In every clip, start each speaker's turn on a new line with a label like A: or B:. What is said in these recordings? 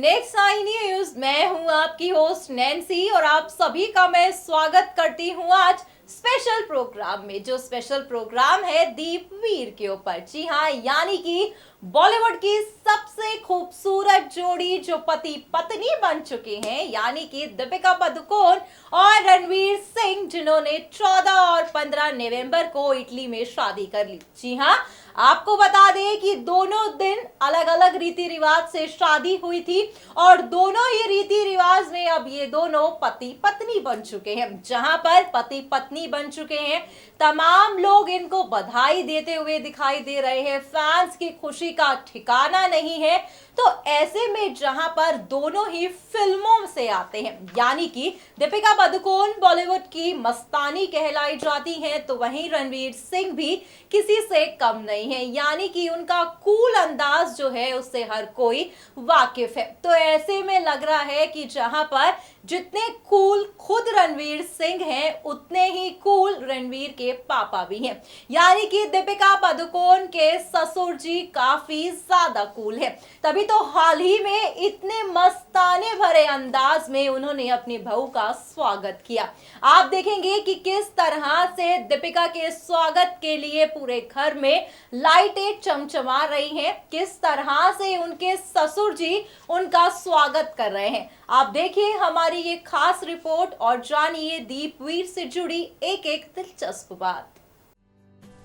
A: Next I news. मैं हूं आपकी होस्ट नैन्सी और आप सभी का मैं स्वागत करती हूं आज स्पेशल प्रोग्राम में। जो स्पेशल प्रोग्राम है दीपवीर के ऊपर। जी हाँ, यानी कि बॉलीवुड की सबसे खूबसूरत जोड़ी जो पति पत्नी बन चुके हैं, यानी कि दीपिका पादुकोण और रणवीर सिंह, जिन्होंने 14 और 15 नवंबर को इटली में शादी कर ली। जी हाँ, आपको बता दें कि दोनों दिन अलग अलग रीति रिवाज से शादी हुई थी और दोनों ही रीति रिवाज में अब ये दोनों पति पत्नी बन चुके हैं। जहां पर पति पत्नी बन चुके हैं, तमाम लोग इनको बधाई देते हुए दिखाई दे रहे हैं। फैंस की खुशी का ठिकाना नहीं है। तो ऐसे में जहां पर दोनों ही फिल्मों से आते हैं, यानी कि दीपिका पादुकोण बॉलीवुड की मस्तानी कहलाई जाती हैं, तो वहीं रणवीर सिंह भी किसी से कम नहीं है। यानी कि उनका कूल अंदाज जो है उससे हर कोई वाकिफ है। तो ऐसे में लग रहा है कि जहां पर जितने कूल खुद रणवीर सिंह हैं, उतने ही कूल रणवीर के पापा भी हैं। यानी कि दीपिका पादुकोण के ससुर जी काफी ज्यादा कूल है। तभी तो हाल ही में इतने मस्ताने भरे अंदाज में उन्होंने अपनी बहू का स्वागत किया। आप देखेंगे कि किस तरह से दीपिका के स्वागत के लिए पूरे घर में लाइटें चमचमा रही हैं, किस तरह से उनके ससुर जी उनका स्वागत कर रहे हैं। आप देखिए हमारी ये खास रिपोर्ट और जानिए दीपवीर से जुड़ी एक एक दिलचस्प बात।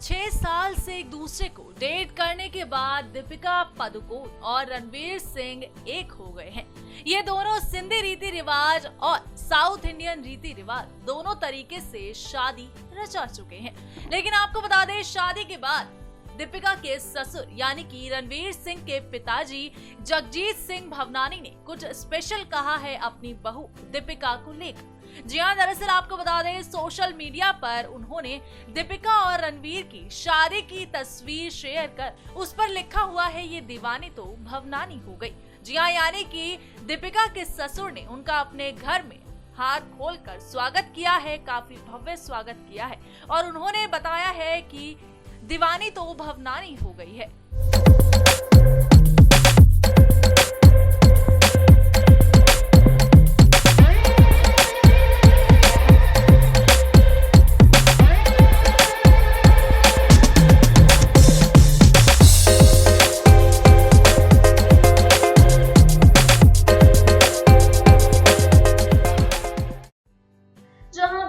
B: 6 साल से एक दूसरे को डेट करने के बाद दीपिका पादुकोण और रणवीर सिंह एक हो गए हैं। ये दोनों सिंधी रीति रिवाज और साउथ इंडियन रीति रिवाज दोनों तरीके से शादी रचा चुके हैं। लेकिन आपको बता दें, शादी के बाद दीपिका के ससुर यानी कि रणवीर सिंह के पिताजी जगजीत सिंह भवनानी ने कुछ स्पेशल कहा है अपनी बहू दीपिका को लेकर। जी हाँ, दरअसल आपको बता दें, सोशल मीडिया पर उन्होंने दीपिका और रणवीर की शादी की तस्वीर शेयर कर उस पर लिखा हुआ है, ये दीवानी तो भवनानी हो गई। जी हाँ, यानी कि दीपिका के ससुर ने उनका अपने घर में हाथ खोलकर स्वागत किया है, काफी भव्य स्वागत किया है और उन्होंने बताया है कि दीवानी तो भवनानी हो गई है।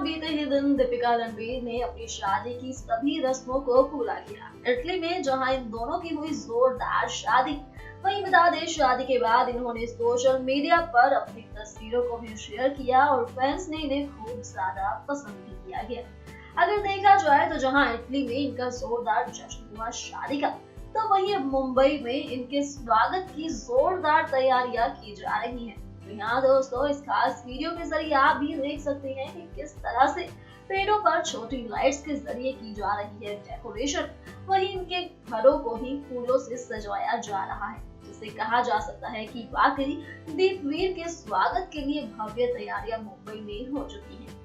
C: बीते ही दिन दीपिका रणवीर ने अपनी शादी की सभी रस्मों को पूरा किया। इटली में जहां इन दोनों की हुई जोरदार शादी, वहीं बता दें शादी के बाद इन्होंने सोशल मीडिया पर अपनी तस्वीरों को भी शेयर किया और फैंस ने इन्हें खूब ज्यादा पसंद भी किया गया। अगर देखा जाए तो जहां इटली में इनका जोरदार जश्न हुआ शादी का, तो वहीं अब मुंबई में इनके स्वागत की जोरदार तैयारियां की जा रही हैं। यहाँ दोस्तों, इस खास वीडियो के जरिए आप भी देख सकते हैं कि किस तरह से पेड़ों पर छोटी लाइट्स के जरिए की जा रही है डेकोरेशन। वहीं इनके घरों को ही फूलों से सजाया जा रहा है, जिससे कहा जा सकता है कि वाकई दीपवीर के स्वागत के लिए भव्य तैयारियां मुंबई में हो चुकी हैं।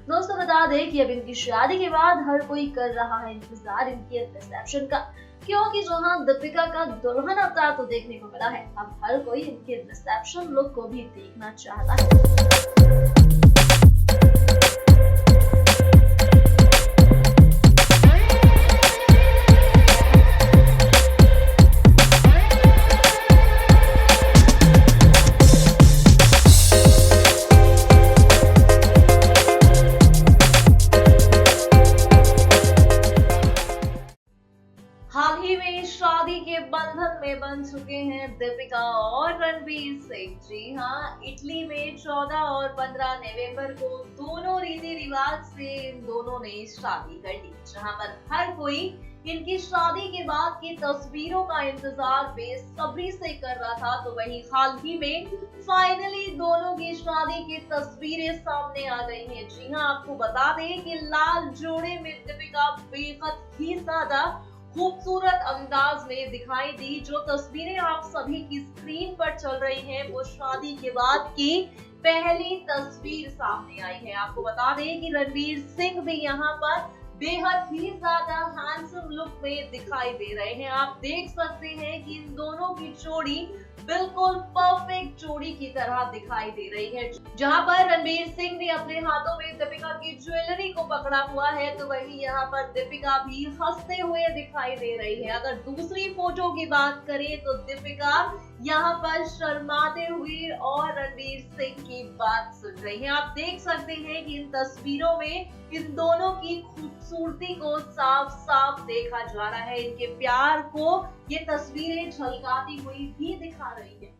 C: दोस्तों, बता दें कि अब इनकी शादी के बाद हर कोई कर रहा है इंतजार इनके रिसेप्शन का, क्योंकि जहां दीपिका का दुल्हन अवतार तो देखने को मिला है, अब हर कोई इनके रिसेप्शन लुक को भी देखना चाहता है। हाल ही में शादी के बंधन में बन चुके हैं दीपिका और रणवीर सिंह। जी हाँ, इटली में 14 और 15 नवंबर को दोनों रीति रिवाज से इन दोनों ने शादी कर ली। जहां पर हर कोई इनकी शादी के बाद की तस्वीरों का इंतजार बेसब्री से कर रहा था, तो वहीं हाल ही में फाइनली दोनों की शादी की तस्वीरें सामने आ गई हैं। जी हाँ, आपको बता दें कि लाल जोड़े में दीपिका बेहद ही ज्यादा खूबसूरत अंदाज में दिखाई दी। जो तस्वीरें आप सभी की स्क्रीन पर चल रही हैं, वो शादी के बाद की पहली तस्वीर सामने आई है। आपको बता दें कि रणवीर सिंह भी यहाँ पर बेहद ही ज्यादा हैंडसम लुक में दिखाई दे रहे हैं। आप देख सकते हैं कि इन दोनों की जोड़ी बिल्कुल परफेक्ट जोड़ी की तरह दिखाई दे रही है। जहां पर रणवीर सिंह ने अपने हाथों में दीपिका की ज्वेलरी को पकड़ा हुआ है, तो वहीं यहां पर दीपिका भी हंसते हुए दिखाई दे रही है। अगर दूसरी फोटो की बात करें तो दीपिका यहाँ पर शर्माते हुए और रणवीर सिंह की बात सुन रही है। आप देख सकते हैं कि इन तस्वीरों में इन दोनों की खूबसूरती को साफ साफ देखा जा रहा है। इनके प्यार को ये तस्वीरें झलकाती हुई भी दिखा रही है।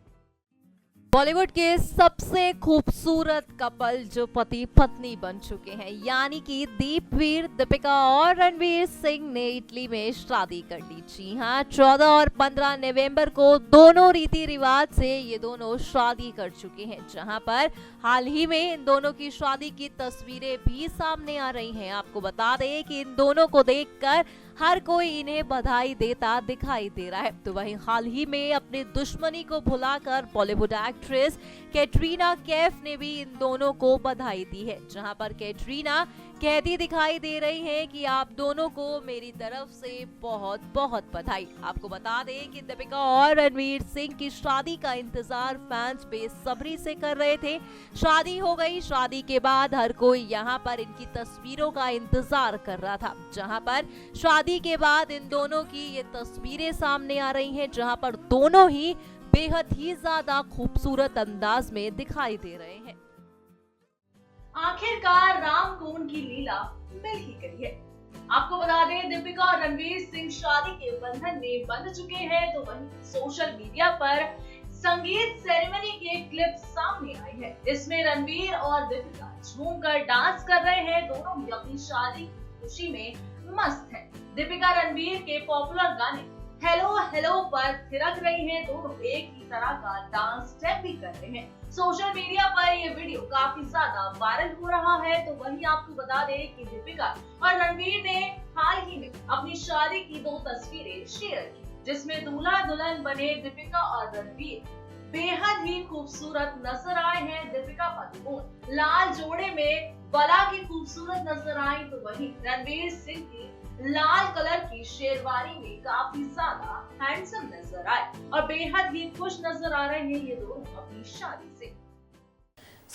A: बॉलीवुड के सबसे खूबसूरत कपल जो पति पत्नी बन चुके हैं, यानी कि दीपवीर, दीपिका और रणवीर सिंह ने इटली में शादी कर ली। जी हाँ, 14 और 15 नवंबर को दोनों रीति रिवाज से ये दोनों शादी कर चुके हैं, जहां पर हाल ही में इन दोनों की शादी की तस्वीरें भी सामने आ रही हैं। आपको बता दें कि इन दोनों को देखकर हर कोई इन्हें बधाई देता दिखाई दे रहा है। तो वहीं हाल ही में अपनी दुश्मनी को भुलाकर बॉलीवुड एक्ट्रेस कैटरीना कैफ ने भी इन दोनों को बधाई दी है, जहां पर कैटरीना कहती दिखाई दे रही हैं कि आप दोनों को मेरी तरफ से बहुत बहुत बधाई। आपको बता दें कि दीपिका और रणवीर सिंह की शादी का इंतजार फैंस बेसब्री से कर रहे थे। शादी हो गई, शादी के बाद हर कोई यहाँ पर इनकी तस्वीरों का इंतजार कर रहा था, जहां पर शादी के बाद इन दोनों की ये तस्वीरें सामने आ रही हैं, जहां पर दोनों ही बेहद ही ज्यादा खूबसूरत अंदाज में दिखाई दे रहे हैं।
C: आखिरकार राम को उनकी लीला मिल ही गई है। आपको बता दें, दीपिका और रणवीर सिंह शादी के बंधन में बंध चुके हैं। तो वहीं सोशल मीडिया पर संगीत सेरेमनी के क्लिप सामने आए हैं। इसमें रणवीर और दीपिका झूमकर डांस कर रहे हैं। दोनों ही अपनी शादी की खुशी में मस्त हैं। दीपिका रणवीर के पॉपुलर गाने हेलो हेलो पर थिरक रही हैं। दोनों एक ही तरह का डांस स्टेप भी कर रहे हैं। सोशल मीडिया पर ये वीडियो काफी ज्यादा वायरल हो रहा है। तो वहीं आपको बता दें कि दीपिका और रणवीर ने हाल ही में अपनी शादी की 2 तस्वीरें शेयर की, जिसमें दूल्हा दुल्हन बने दीपिका और रणवीर बेहद ही खूबसूरत नजर आए हैं। दीपिका पादुकोण लाल जोड़े में बला की खूबसूरत नजर आई, तो वहीं रणवीर सिंह की लाल कलर की शेरवानी में काफी ज्यादा हैंडसम नजर आए और बेहद ही खुश नजर आ रहे हैं ये दोनों अपनी शादी से।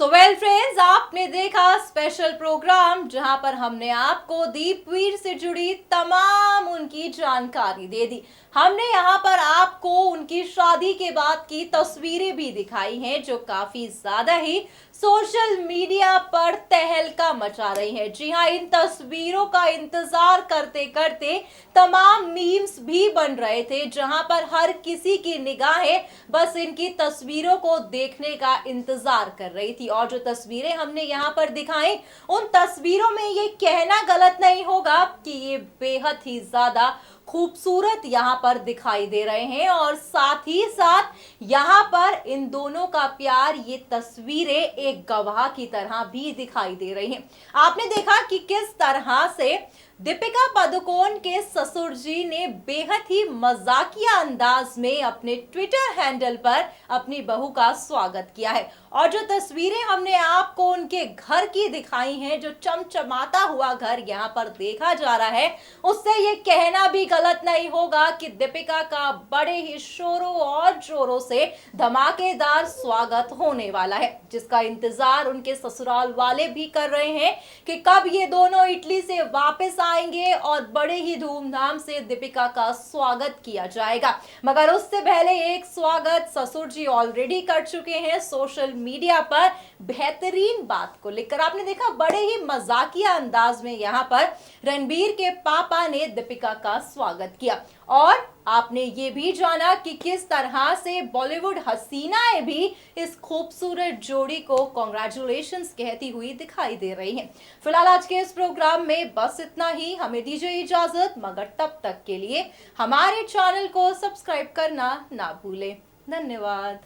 A: सो वेल फ्रेंड्स, आपने देखा स्पेशल प्रोग्राम जहां पर हमने आपको दीपवीर से जुड़ी तमाम उनकी जानकारी दे दी। हमने यहाँ पर आपको उनकी शादी के बाद की तस्वीरें भी दिखाई हैं, जो काफी ज्यादा ही सोशल मीडिया पर तहलका मचा रही है। जी हाँ, इन तस्वीरों का इंतजार करते करते तमाम मीम्स भी बन रहे थे, जहां पर हर किसी की निगाहें बस इनकी तस्वीरों को देखने का इंतजार कर रही थी। और जो तस्वीरें हमने यहाँ पर दिखाई, उन तस्वीरों में ये कहना गलत नहीं होगा कि ये बेहद ही ज्यादा खूबसूरत यहाँ पर दिखाई दे रहे हैं। और साथ ही साथ यहाँ पर इन दोनों का प्यार, ये तस्वीरें एक गवाह की तरह भी दिखाई दे रही हैं। आपने देखा कि किस तरह से दीपिका पादुकोण के ससुर जी ने बेहद ही मजाकिया अंदाज में अपने ट्विटर हैंडल पर अपनी बहू का स्वागत किया है। और जो तस्वीरें हमने आपको उनके घर की दिखाई हैं, जो चमचमाता हुआ घर यहाँ पर देखा जा रहा है, उससे ये कहना भी गलत नहीं होगा कि दीपिका का बड़े ही शोरों और जोरों से धमाकेदार स्वागत होने वाला है, जिसका इंतजार उनके ससुराल वाले भी कर रहे हैं कि कब ये दोनों इटली से वापस आएंगे और बड़े ही धूमधाम से दीपिका का स्वागत किया जाएगा। मगर उससे पहले एक स्वागत ससुर जी ऑलरेडी कर चुके हैं सोशल मीडिया पर बेहतरीन बात को लेकर। आपने देखा बड़े ही मजाकिया अंदाज में यहाँ पर रणबीर के पापा ने दीपिका का स्वागत किया। और आपने ये भी जाना कि किस तरह से बॉलीवुड हसीनाएं भी इस खूबसूरत जोड़ी को कांग्रेचुलेशंस कहती हुई दिखाई दे रही हैं। फिलहाल आज के इस प्रोग्राम में बस इतना ही। हमें दीजिए इजाजत, मगर तब तक के लिए हमारे चैनल को सब्सक्राइब करना ना भूलें। धन्यवाद।